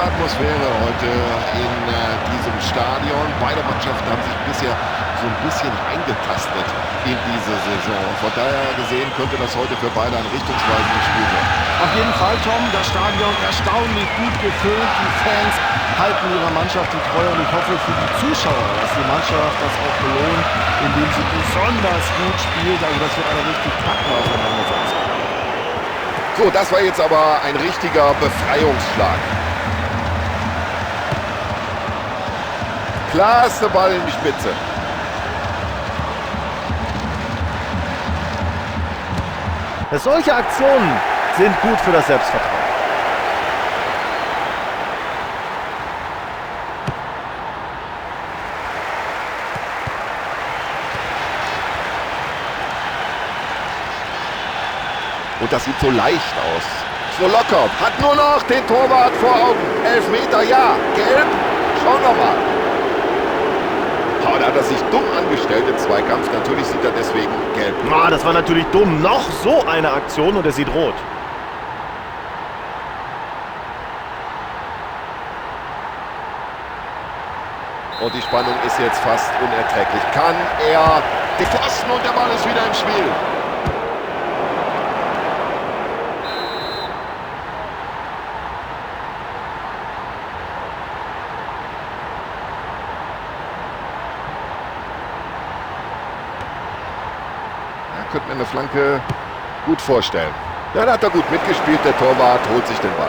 große Atmosphäre heute in diesem Stadion. Beide Mannschaften haben sich bisher so ein bisschen eingetastet in diese Saison. Von daher gesehen könnte das heute für beide ein richtungsweisendes Spiel sein. Auf jeden Fall, Tom, das Stadion erstaunlich gut gefüllt. Die Fans halten ihrer Mannschaft die Treue und ich hoffe für die Zuschauer, dass die Mannschaft das auch belohnt, indem sie besonders gut spielt. Also das wird eine richtig packende Auseinandersetzung. So, das war jetzt aber ein richtiger Befreiungsschlag. Klasse Ball in die Spitze. Solche Aktionen sind gut für das Selbstvertrauen. Und das sieht so leicht aus. So locker. Hat nur noch den Torwart vor Augen. Elfmeter, ja. Gelb. Schauen wir mal. Oh, da hat er sich dumm angestellt im Zweikampf. Natürlich sieht er deswegen gelb. Das war natürlich dumm. Noch so eine Aktion und er sieht rot. Und die Spannung ist jetzt fast unerträglich. Kann er den Pfosten und der Ball ist wieder im Spiel. Könnte mir eine Flanke gut vorstellen. Ja, da hat er gut mitgespielt. Der Torwart holt sich den Ball.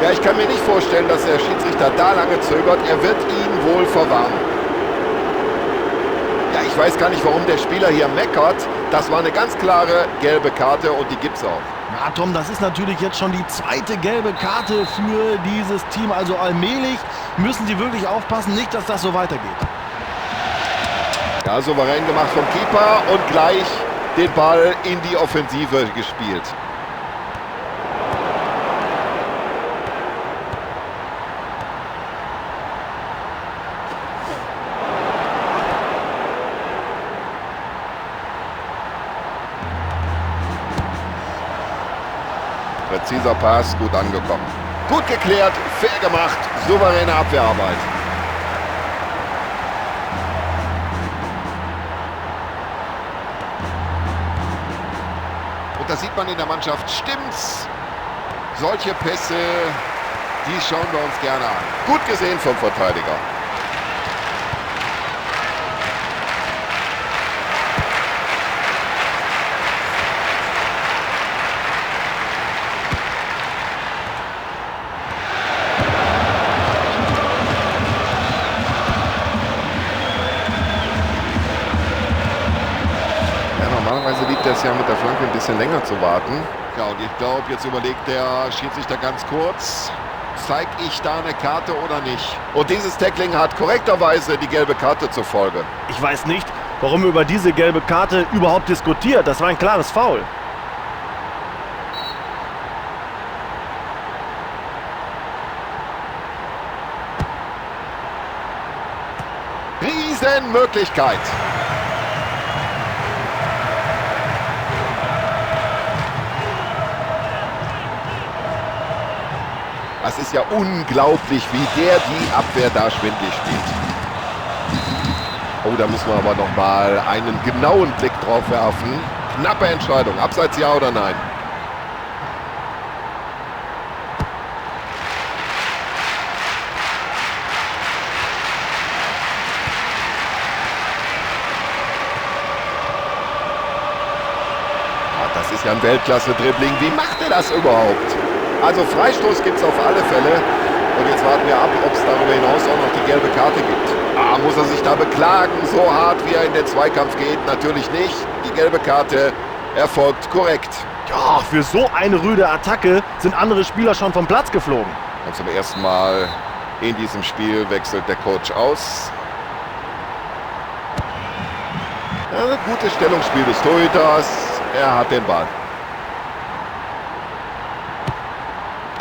Ja, ich kann mir nicht vorstellen, dass der Schiedsrichter da lange zögert. Er wird ihn wohl verwarnen. Ja, ich weiß gar nicht, warum der Spieler hier meckert. Das war eine ganz klare gelbe Karte und die gibt's auch. Ja, Tom, das ist natürlich jetzt schon die zweite gelbe Karte für dieses Team. Also allmählich müssen sie wirklich aufpassen, nicht, dass das so weitergeht. Ja, souverän gemacht vom Keeper und gleich den Ball in die Offensive gespielt. Präziser Pass, gut angekommen. Gut geklärt, fair gemacht, souveräne Abwehrarbeit. Und das sieht man in der Mannschaft, stimmt's? Solche Pässe, die schauen wir uns gerne an. Gut gesehen vom Verteidiger. Normalerweise liebt er es ja mit der Flanke ein bisschen länger zu warten. Ja, und ich glaube, jetzt überlegt der Schiedsrichter ganz kurz, zeige ich da eine Karte oder nicht? Und dieses Tackling hat korrekterweise die gelbe Karte zur Folge. Ich weiß nicht, warum über diese gelbe Karte überhaupt diskutiert. Das war ein klares Foul. Riesenmöglichkeit. Es ist ja unglaublich, wie der die Abwehr da schwindlig spielt. Oh, da müssen wir aber noch mal einen genauen Blick drauf werfen. Knappe Entscheidung. Abseits ja oder nein? Das ist ja ein Weltklasse-Dribbling. Wie macht er das überhaupt? Also Freistoß gibt es auf alle Fälle. Und jetzt warten wir ab, ob es darüber hinaus auch noch die gelbe Karte gibt. Muss er sich da beklagen, so hart wie er in den Zweikampf geht? Natürlich nicht. Die gelbe Karte erfolgt korrekt. Ja, für so eine rüde Attacke sind andere Spieler schon vom Platz geflogen. Und zum ersten Mal in diesem Spiel wechselt der Coach aus. Ja, gutes Stellungsspiel des Torhüters. Er hat den Ball.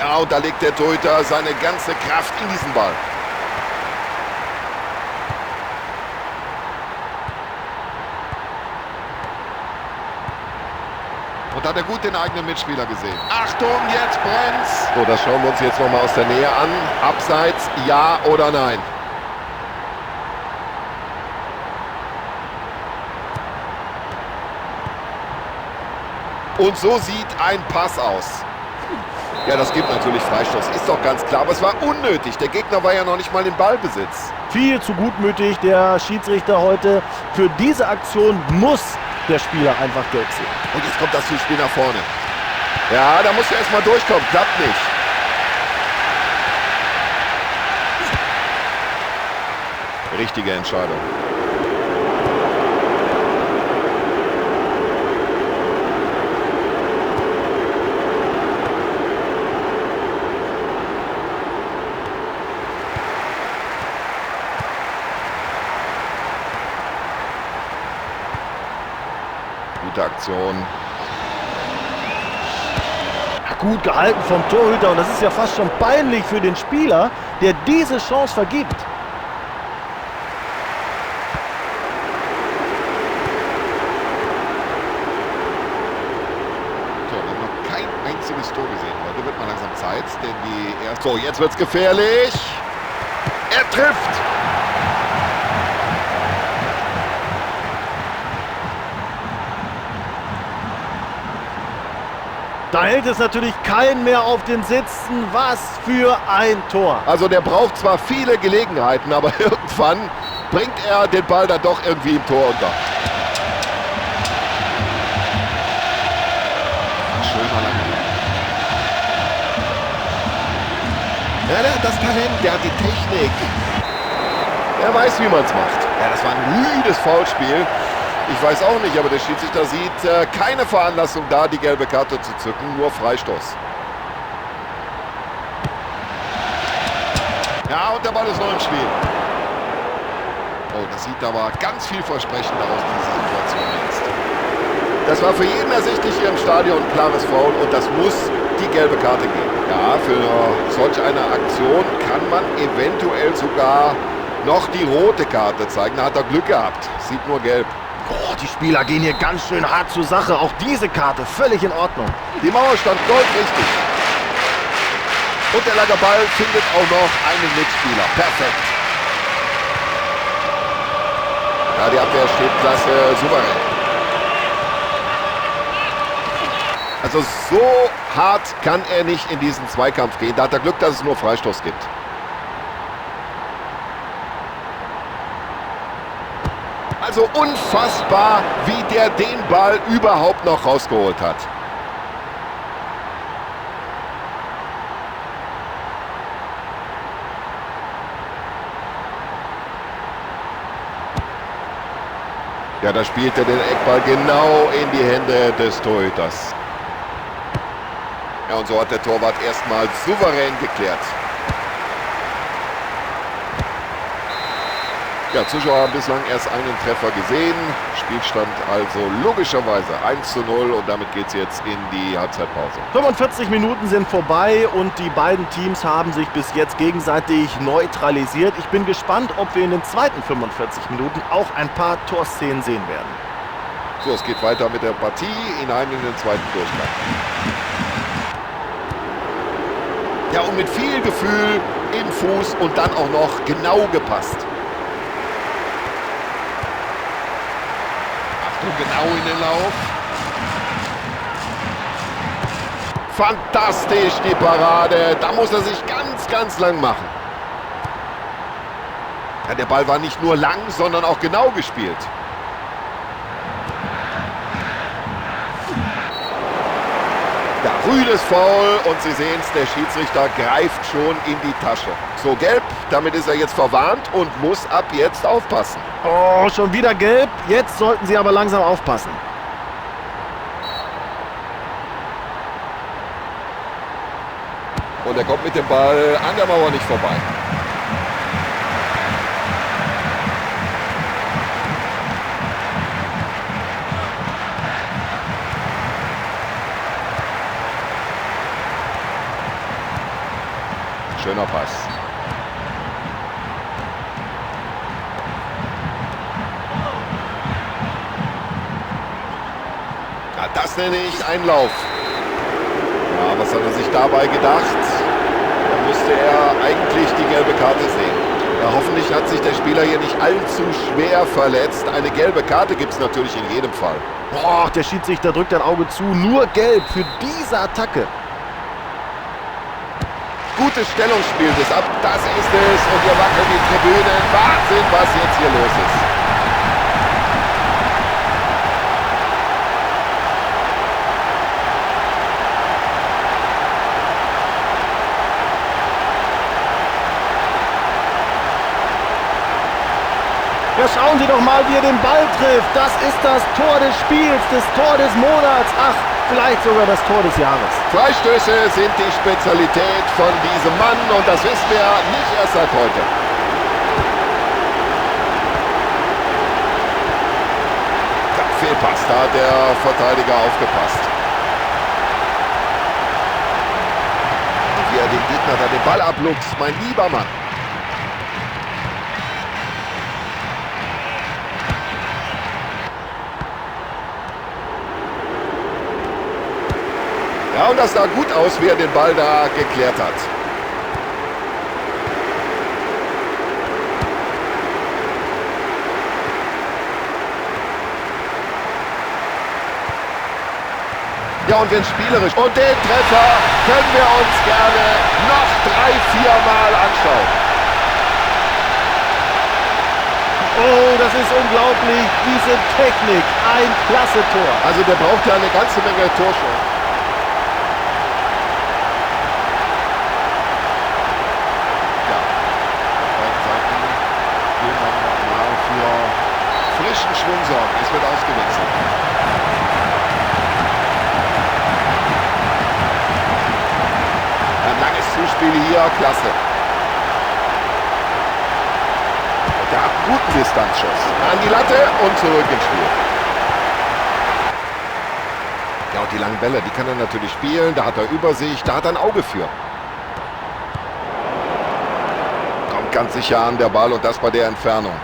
Ja, und da legt der Torhüter seine ganze Kraft in diesen Ball. Und hat er gut den eigenen Mitspieler gesehen. Achtung, jetzt brennt's. So, das schauen wir uns jetzt nochmal aus der Nähe an. Abseits, ja oder nein? Und so sieht ein Pass aus. Ja, das gibt natürlich Freistoß, ist doch ganz klar. Aber es war unnötig. Der Gegner war ja noch nicht mal in Ballbesitz. Viel zu gutmütig der Schiedsrichter heute. Für diese Aktion muss der Spieler einfach gelb sehen. Und jetzt kommt das Spiel nach vorne. Ja, da muss er erstmal durchkommen. Klappt nicht. Richtige Entscheidung. Gute Aktion. Gut gehalten vom Torhüter und das ist ja fast schon peinlich für den Spieler, der diese Chance vergibt. So, wir haben noch kein einziges Tor gesehen. Heute wird mal langsam Zeit, denn die erste... So, jetzt wird's gefährlich. Er trifft. Da hält es natürlich keinen mehr auf den Sitzen. Was für ein Tor. Also der braucht zwar viele Gelegenheiten, aber irgendwann bringt er den Ball dann doch irgendwie im Tor unter. Schöner Lang. Ja, der hat das Talent, der hat die Technik. Er weiß, wie man es macht. Ja, das war ein müdes Foulspiel. Ich weiß auch nicht, aber der Schiedsrichter sieht keine Veranlassung da, die gelbe Karte zu zücken, nur Freistoß. Ja, und der Ball ist noch im Spiel. Oh, das sieht aber ganz vielversprechend aus, diese Situation jetzt. Das war für jeden ersichtlich hier im Stadion ein klares Foul und das muss die gelbe Karte geben. Ja, für solch eine Aktion kann man eventuell sogar noch die rote Karte zeigen. Da hat er Glück gehabt. Sieht nur gelb. Oh, die Spieler gehen hier ganz schön hart zur Sache. Auch diese Karte völlig in Ordnung. Die Mauer stand goldrichtig. Und der lange Ball findet auch noch einen Mitspieler. Perfekt. Ja, die Abwehr steht klasse, souverän. Also so hart kann er nicht in diesen Zweikampf gehen. Da hat er Glück, dass es nur Freistoß gibt. Also unfassbar, wie der den Ball überhaupt noch rausgeholt hat. Ja, da spielt er den Eckball genau in die Hände des Torhüters. Ja, und so hat der Torwart erstmal souverän geklärt. Ja, Zuschauer haben bislang erst einen Treffer gesehen. Spielstand also logischerweise 1:0 und damit geht es jetzt in die Halbzeitpause. 45 Minuten sind vorbei und die beiden Teams haben sich bis jetzt gegenseitig neutralisiert. Ich bin gespannt, ob wir in den zweiten 45 Minuten auch ein paar Torszenen sehen werden. So, es geht weiter mit der Partie hinein in den zweiten Durchgang. Ja, und mit viel Gefühl im Fuß und dann auch noch genau gepasst. Genau in den Lauf. Fantastisch die Parade. Da muss er sich ganz, ganz lang machen. Ja, der Ball war nicht nur lang, sondern auch genau gespielt. Ja, rüdes Foul und Sie sehen es, der Schiedsrichter greift schon in die Tasche. So, gelb, damit ist er jetzt verwarnt und muss ab jetzt aufpassen. Oh, schon wieder gelb. Jetzt sollten sie aber langsam aufpassen. Und er kommt mit dem Ball an der Mauer nicht vorbei. Schöner Pass. Ja, das nenne ich Einlauf. Ja, was hat er sich dabei gedacht? Da müsste er eigentlich die gelbe Karte sehen. Ja, hoffentlich hat sich der Spieler hier nicht allzu schwer verletzt. Eine gelbe Karte gibt es natürlich in jedem Fall. Boah, der Schiedsrichter drückt ein Auge zu. Nur gelb für diese Attacke. Gutes Stellungsspiel das ab. Das ist es. Und hier wackeln die Tribünen. Wahnsinn, was jetzt hier los ist. Ja, schauen Sie doch mal, wie er den Ball trifft. Das ist das Tor des Spiels, das Tor des Monats. Ach, vielleicht sogar das Tor des Jahres. Freistöße sind die Spezialität von diesem Mann und das wissen wir nicht erst seit heute. Ja, Fehlpass, da hat der Verteidiger aufgepasst. Wie er den Gegner da den Ball abluchst, mein lieber Mann. Ja, und das sah gut aus, wie er den Ball da geklärt hat. Ja, und wenn spielerisch. Und den Treffer können wir uns gerne noch 3-4 Mal anschauen. Oh, das ist unglaublich. Diese Technik. Ein klasse Tor. Also der braucht ja eine ganze Menge Torchancen. Frischen Schwung sorgen. Es wird ausgewechselt. Ein langes Zuspiel hier, klasse. Und der hat einen guten Distanzschuss. An die Latte und zurück ins Spiel. Ja, und die langen Bälle, die kann er natürlich spielen. Da hat er Übersicht, da hat er ein Auge für. Kommt ganz sicher an der Ball und das bei der Entfernung.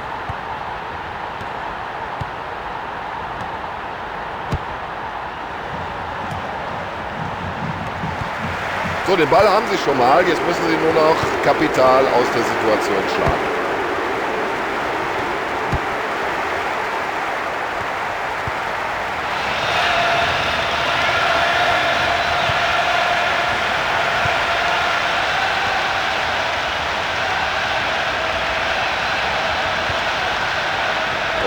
So, den Ball haben sie schon mal. Jetzt müssen sie nur noch Kapital aus der Situation schlagen.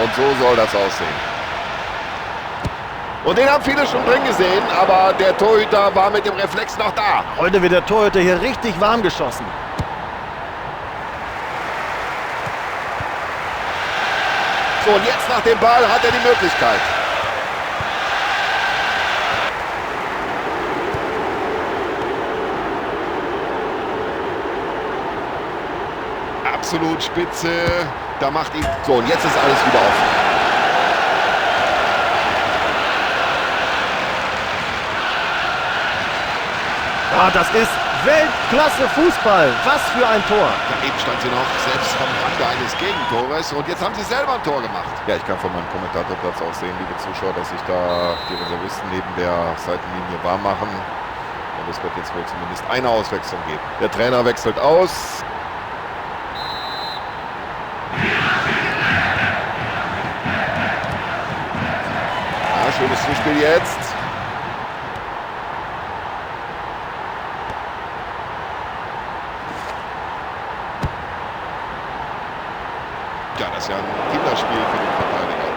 Und so soll das aussehen. Und den haben viele schon drin gesehen, aber der Torhüter war mit dem Reflex noch da. Heute wird der Torhüter hier richtig warm geschossen. So, und jetzt nach dem Ball hat er die Möglichkeit. Absolut spitze. Da macht ihn... So, und jetzt ist alles wieder offen. Ah, das ist Weltklasse Fußball. Was für ein Tor. Ja, eben stand sie noch selbst am Rande eines Gegentores und jetzt haben sie selber ein Tor gemacht. Ja, ich kann von meinem Kommentatorplatz auch sehen, liebe Zuschauer, dass sich da die Reservisten neben der Seitenlinie warm machen. Und es wird jetzt wohl zumindest eine Auswechslung geben. Der Trainer wechselt aus. Ja, schönes Zuspiel jetzt. Ja, das ist ja ein Kinderspiel für den Verteidiger.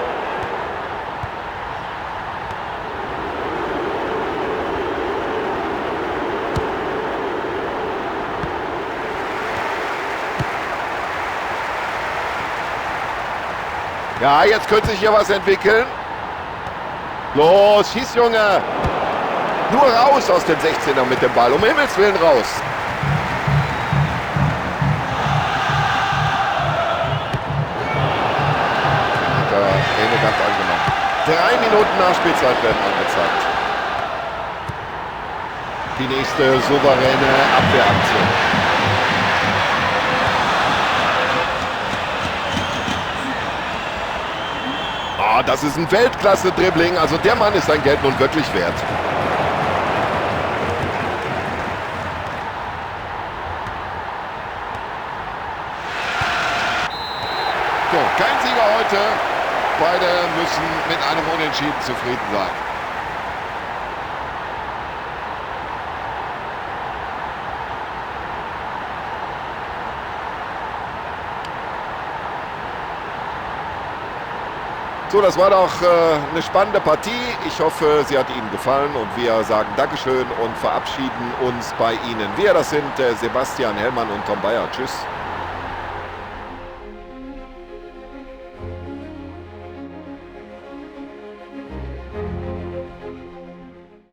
Ja, jetzt könnte sich hier was entwickeln. Los, schieß, Junge! Nur raus aus den 16er mit dem Ball, um Himmels Willen raus. Ganz angenommen. 3 Minuten Nachspielzeit werden angezeigt. Die nächste souveräne Abwehraktion. Ja, das ist ein Weltklasse-Dribbling. Also der Mann ist sein Geld nun wirklich wert. So, kein Sieger heute. Beide müssen mit einem Unentschieden zufrieden sein. So, das war doch eine spannende Partie. Ich hoffe, sie hat Ihnen gefallen und wir sagen Dankeschön und verabschieden uns bei Ihnen. Wir, das sind Sebastian Hellmann und Tom Bayer. Tschüss.